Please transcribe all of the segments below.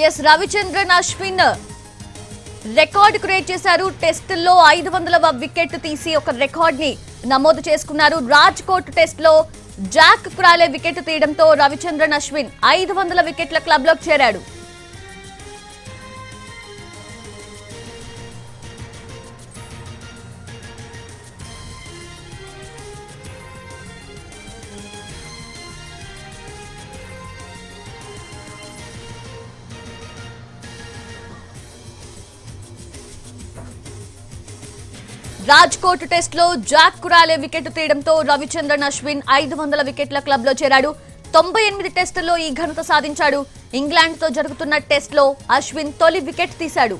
Yes Ravichandran Ashwin record create చేశారు. టెస్టుల్లో 500వ wicket తీసి ఒక రికార్డ్ ని నమోదు చేసుకున్నారు. రాజ్కోట్ టెస్ట్ లో జాక్ క్రాలే వికెట్ తీయడంతో రవిచంద్రన్ అశ్విన్ 500 వికెట్ల క్లబ్ లోకి చేరాడు. రాజ్కోట్ టెస్ట్ లో జాక్ కురాలే వికెట్ తీయడంతో రవిచంద్రన్ అశ్విన్ 500 వికెట్ల క్లబ్ లో చేరాడు. 98 టెస్టుల్లో ఈ ఘనత సాధించాడు. ఇంగ్లాండ్ తో జరుగుతున్న టెస్ట్ లో అశ్విన్ తొలి వికెట్ తీశాడు.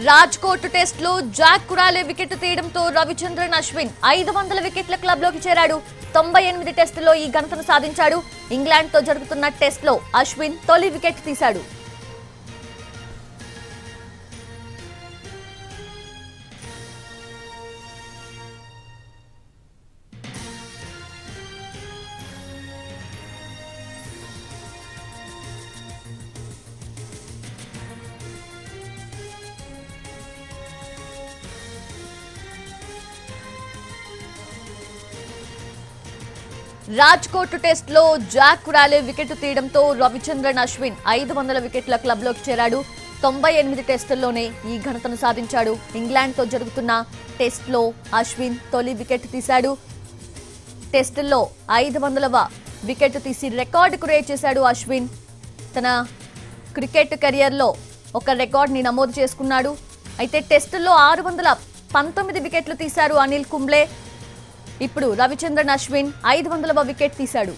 రాజ్కోట్ టెస్ట్ లో జాక్ కురాలే వికెట్ తీయడంతో రవిచంద్రన్ అశ్విన్ 500 వికెట్ల క్లబ్ లోకి చేరాడు. 98 టెస్టుల్లో ఈ ఘనతను సాధించాడు. ఇంగ్లాండ్ తో జరుగుతున్న టెస్ట్ లో అశ్విన్ తొలి వికెట్ తీశాడు. రాజ్కోట్ టెస్ట్ లో జాక్ కురాలే వికెట్ తీయడంతో రవిచంద్రన్ అశ్విన్ 500 వికెట్ల క్లబ్ లోకి చేరాడు. 98 టెస్టుల్లోనే ఈ ఘనతను సాధించాడు. ఇంగ్లాండ్ తో జరుగుతున్న టెస్ట్ లో అశ్విన్ తొలి వికెట్ తీశాడు. టెస్టుల్లో 500వ వికెట్ తీసి రికార్డు క్రియేట్ చేశాడు. అశ్విన్ తన క్రికెట్ కెరియర్ లో ఒక రికార్డ్ ని నమోదు చేసుకున్నాడు. అయితే టెస్టుల్లో 619 వికెట్లు తీశారు అనిల్ కుంబ్లే. ఇప్పుడు రవిచంద్రన్ అశ్విన్ 500వ వికెట్ తీశాడు.